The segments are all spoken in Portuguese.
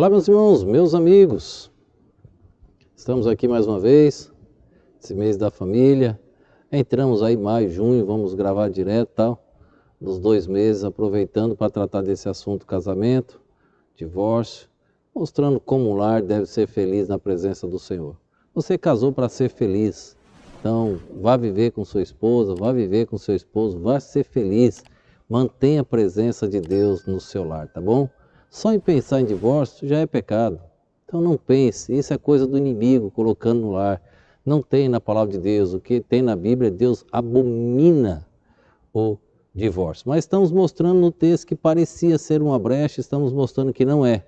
Olá, meus irmãos, meus amigos. Estamos aqui mais uma vez, esse mês da família. Entramos aí maio, junho, vamos gravar direto, tal, nos 2 meses, aproveitando para tratar desse assunto casamento, divórcio, mostrando como um lar deve ser feliz na presença do Senhor. Você casou para ser feliz, então vá viver com sua esposa, vá viver com seu esposo, vá ser feliz. Mantenha a presença de Deus no seu lar, tá bom? Só em pensar em divórcio já é pecado. Então não pense, isso é coisa do inimigo colocando no lar. Não tem na palavra de Deus, o que tem na Bíblia, Deus abomina o divórcio. Mas estamos mostrando no texto que parecia ser uma brecha, estamos mostrando que não é.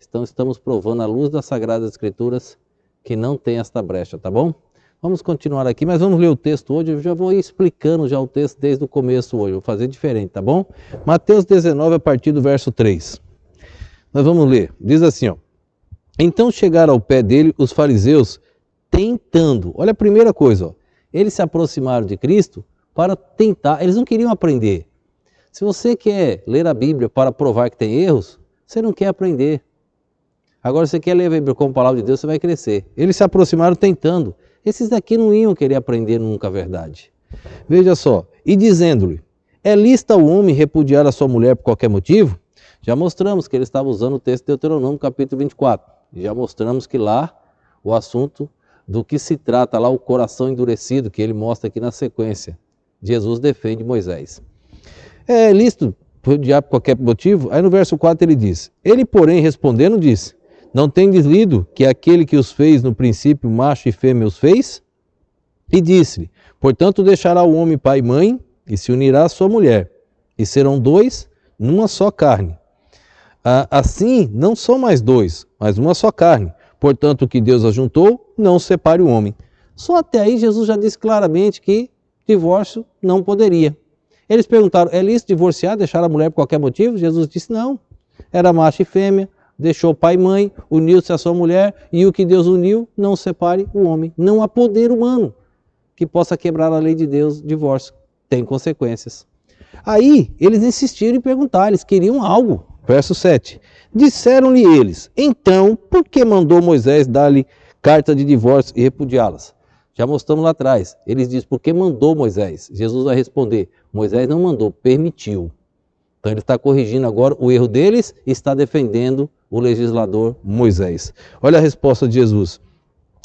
Então estamos provando à luz das Sagradas Escrituras que não tem esta brecha, tá bom? Vamos continuar aqui, mas vamos ler o texto hoje. Eu já vou ir explicando já o texto desde o começo hoje, vou fazer diferente, tá bom? Mateus 19, a partir do verso 3. Nós vamos ler, diz assim, ó. Então chegaram ao pé dele os fariseus tentando. Olha a primeira coisa, ó. Eles se aproximaram de Cristo para tentar, eles não queriam aprender. Se você quer ler a Bíblia para provar que tem erros, você não quer aprender. Agora você quer ler a Bíblia como palavra de Deus, você vai crescer. Eles se aproximaram tentando. Esses daqui não iam querer aprender nunca a verdade. Veja só, e dizendo-lhe, é lícito ao homem repudiar a sua mulher por qualquer motivo? Já mostramos que ele estava usando o texto de Deuteronômio, capítulo 24. Já mostramos que lá o assunto do que se trata, lá o coração endurecido, que ele mostra aqui na sequência. Jesus defende Moisés. É lícito repudiar por qualquer motivo? Aí no verso 4 ele diz, ele porém respondendo disse, não tendes lido que aquele que os fez no princípio, macho e fêmea os fez? E disse-lhe, portanto deixará o homem pai e mãe, e se unirá à sua mulher, e serão 2 numa só carne. Assim, não são mais 2, mas uma só carne. Portanto, o que Deus ajuntou, não separe o homem. Só até aí Jesus já disse claramente que divórcio não poderia. Eles perguntaram, é lícito divorciar, deixar a mulher por qualquer motivo? Jesus disse não. Era macho e fêmea, deixou pai e mãe, uniu-se à sua mulher, e o que Deus uniu, não separe o homem. Não há poder humano que possa quebrar a lei de Deus, divórcio. Tem consequências. Aí, eles insistiram em perguntar, eles queriam algo. Verso 7. Disseram-lhe eles, então, por que mandou Moisés dar-lhe carta de divórcio e repudiá-las? Já mostramos lá atrás. Eles dizem, por que mandou Moisés? Jesus vai responder, Moisés não mandou, permitiu. Então ele está corrigindo agora o erro deles e está defendendo o legislador Moisés. Olha a resposta de Jesus.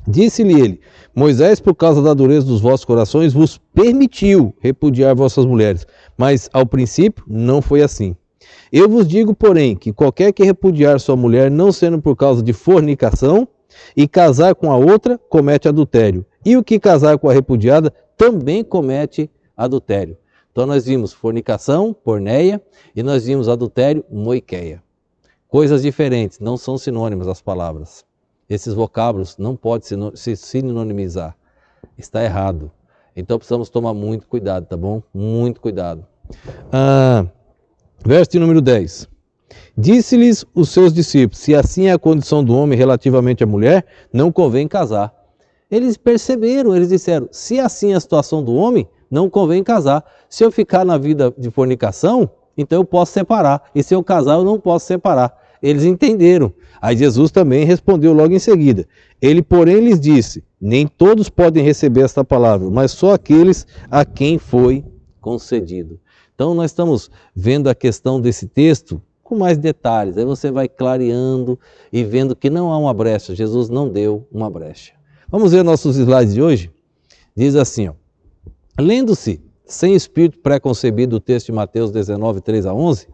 Disse-lhe ele, Moisés, por causa da dureza dos vossos corações, vos permitiu repudiar vossas mulheres, mas ao princípio não foi assim. Eu vos digo, porém, que qualquer que repudiar sua mulher, não sendo por causa de fornicação, e casar com a outra, comete adultério. E o que casar com a repudiada, também comete adultério. Então nós vimos fornicação, porneia, e nós vimos adultério, moiqueia. Coisas diferentes, não são sinônimas as palavras. Esses vocábulos não podem se sinonimizar. Está errado. Então precisamos tomar muito cuidado, tá bom? Muito cuidado. Verso de número 10. Disse-lhes os seus discípulos, se assim é a condição do homem relativamente à mulher, não convém casar. Eles perceberam, eles disseram, se assim é a situação do homem, não convém casar. Se eu ficar na vida de fornicação, então eu posso separar. E se eu casar, eu não posso separar. Eles entenderam. Aí Jesus também respondeu logo em seguida. Ele, porém, lhes disse, nem todos podem receber esta palavra, mas só aqueles a quem foi concedido. Então nós estamos vendo a questão desse texto com mais detalhes. Aí você vai clareando e vendo que não há uma brecha. Jesus não deu uma brecha. Vamos ver nossos slides de hoje? Diz assim, ó. Lendo-se sem espírito pré-concebido o texto de Mateus 19, 3 a 11,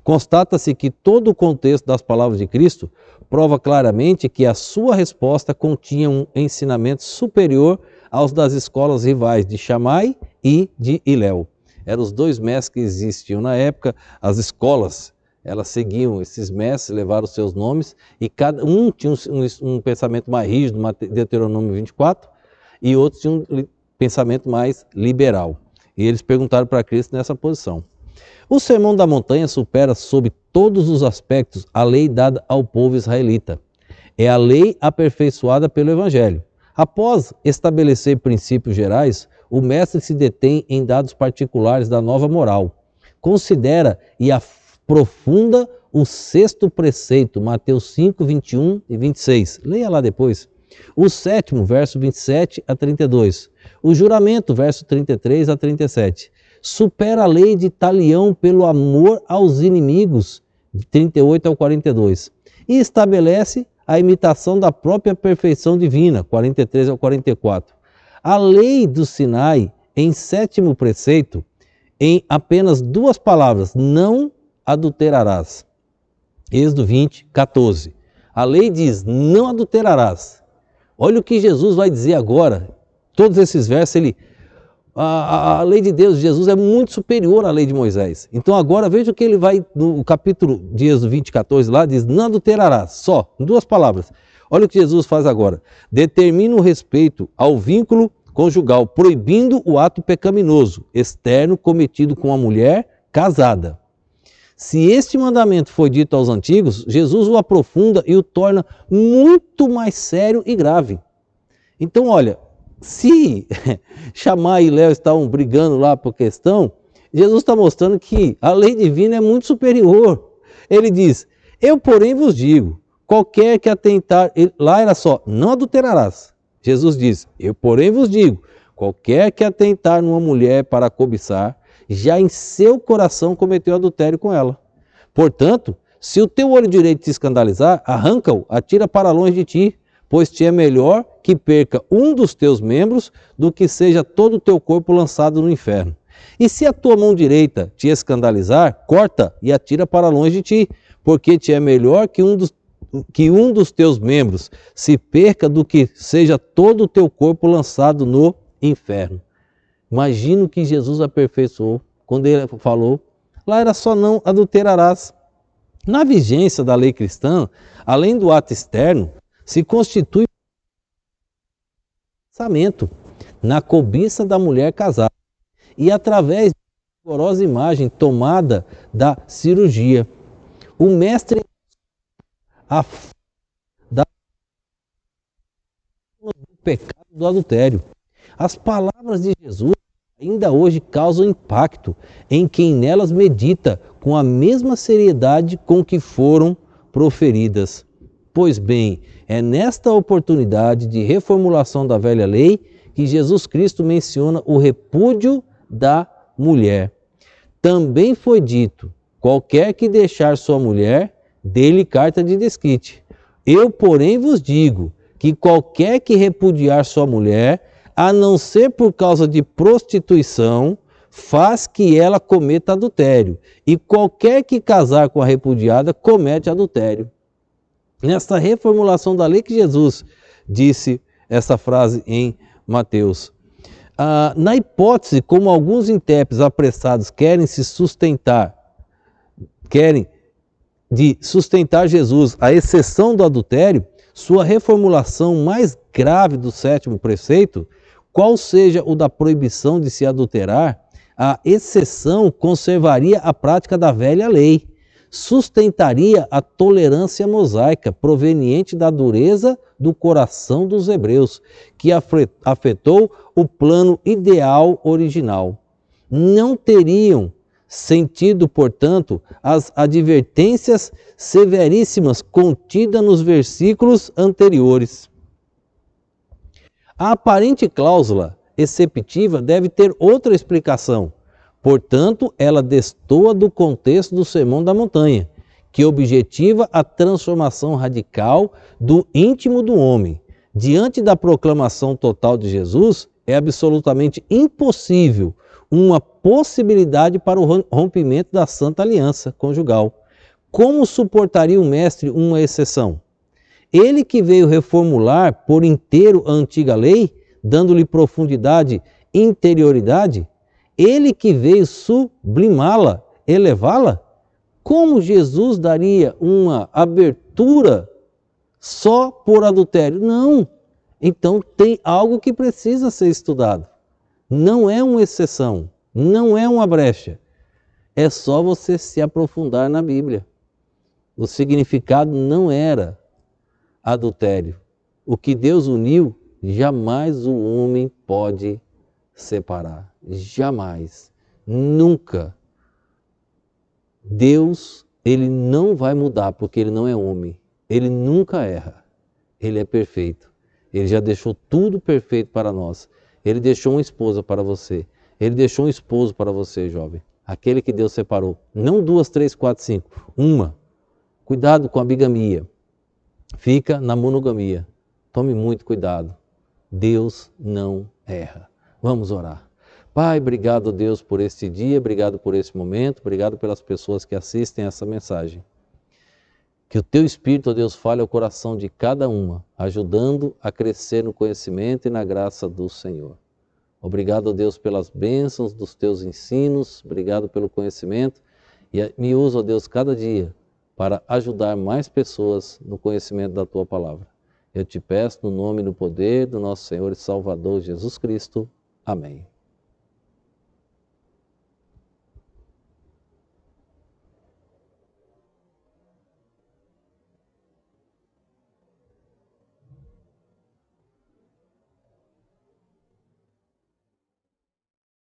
constata-se que todo o contexto das palavras de Cristo prova claramente que a sua resposta continha um ensinamento superior aos das escolas rivais de Shammai e de Hilel. Eram os 2 mestres que existiam na época, as escolas, elas seguiam esses mestres, levaram os seus nomes, e cada um tinha um pensamento mais rígido, Deuteronômio 24, e outros tinham um pensamento mais liberal. E eles perguntaram para Cristo nessa posição. O Sermão da Montanha supera sob todos os aspectos a lei dada ao povo israelita. É a lei aperfeiçoada pelo Evangelho. Após estabelecer princípios gerais, o mestre se detém em dados particulares da nova moral. Considera e aprofunda o sexto preceito, Mateus 5, 21 e 26. Leia lá depois. O sétimo, verso 27 a 32. O juramento, verso 33 a 37. Supera a lei de talião pelo amor aos inimigos, de 38 ao 42. E estabelece a imitação da própria perfeição divina, 43 ao 44. A lei do Sinai, em sétimo preceito, em apenas duas palavras, não adulterarás. Êxodo 20, 14. A lei diz, não adulterarás. Olha o que Jesus vai dizer agora. Todos esses versos, a lei de Deus, Jesus é muito superior à lei de Moisés. Então agora veja o que ele vai, no capítulo de Êxodo 20, 14 lá, diz, não adulterarás, só, em duas palavras. Olha o que Jesus faz agora. Determina o respeito ao vínculo conjugal, proibindo o ato pecaminoso, externo, cometido com a mulher casada. Se este mandamento foi dito aos antigos, Jesus o aprofunda e o torna muito mais sério e grave. Então, olha, se Shammai e Léo estavam brigando lá por questão, Jesus está mostrando que a lei divina é muito superior. Ele diz, eu porém vos digo, qualquer que atentar, lá era só, não adulterarás. Jesus diz, eu porém vos digo, qualquer que atentar numa mulher para cobiçar, já em seu coração cometeu adultério com ela. Portanto, se o teu olho direito te escandalizar, arranca-o, atira para longe de ti, pois te é melhor que perca um dos teus membros do que seja todo o teu corpo lançado no inferno. E se a tua mão direita te escandalizar, corta e atira para longe de ti, porque te é melhor que um dos teus membros se perca do que seja todo o teu corpo lançado no inferno. Imagina o que Jesus aperfeiçoou quando ele falou, lá era só não adulterarás. Na vigência da lei cristã, além do ato externo, se constitui pensamento na cobiça da mulher casada e através da rigorosa imagem tomada da cirurgia. O mestre da do pecado do adultério. As palavras de Jesus ainda hoje causam impacto em quem nelas medita com a mesma seriedade com que foram proferidas. Pois bem, é nesta oportunidade de reformulação da velha lei que Jesus Cristo menciona o repúdio da mulher. Também foi dito, qualquer que deixar sua mulher, dê-lhe carta de desquite. Eu, porém, vos digo que qualquer que repudiar sua mulher, a não ser por causa de prostituição, faz que ela cometa adultério. E qualquer que casar com a repudiada, comete adultério. Nesta reformulação da lei que Jesus disse essa frase em Mateus. Na hipótese, como alguns intérpretes apressados querem sustentar Jesus à exceção do adultério, sua reformulação mais grave do sétimo preceito, qual seja o da proibição de se adulterar, a exceção conservaria a prática da velha lei, sustentaria a tolerância mosaica proveniente da dureza do coração dos hebreus, que afetou o plano ideal original. Não teriam sentido, portanto, as advertências severíssimas contidas nos versículos anteriores. A aparente cláusula exceptiva deve ter outra explicação. Portanto, ela destoa do contexto do Sermão da Montanha, que objetiva a transformação radical do íntimo do homem. Diante da proclamação total de Jesus, é absolutamente impossível uma possibilidade para o rompimento da Santa Aliança conjugal. Como suportaria o Mestre uma exceção? Ele que veio reformular por inteiro a antiga lei, dando-lhe profundidade e interioridade, ele que veio sublimá-la, elevá-la, como Jesus daria uma abertura só por adultério? Não. Então tem algo que precisa ser estudado. Não é uma exceção, não é uma brecha. É só você se aprofundar na Bíblia. O significado não era adultério. O que Deus uniu, jamais o homem pode separar. Jamais. Nunca. Deus ele não vai mudar porque ele não é homem. Ele nunca erra. Ele é perfeito. Ele já deixou tudo perfeito para nós. Ele deixou uma esposa para você. Ele deixou um esposo para você, jovem. Aquele que Deus separou. Não 2, 3, 4, 5. Uma. Cuidado com a bigamia. Fica na monogamia. Tome muito cuidado. Deus não erra. Vamos orar. Pai, obrigado, Deus, por este dia, obrigado por esse momento, obrigado pelas pessoas que assistem essa mensagem. Que o Teu Espírito, ó Deus, fale ao coração de cada uma, ajudando a crescer no conhecimento e na graça do Senhor. Obrigado, ó Deus, pelas bênçãos dos Teus ensinos, obrigado pelo conhecimento e me usa, ó Deus, cada dia para ajudar mais pessoas no conhecimento da Tua Palavra. Eu te peço no nome e no poder do nosso Senhor e Salvador Jesus Cristo. Amém.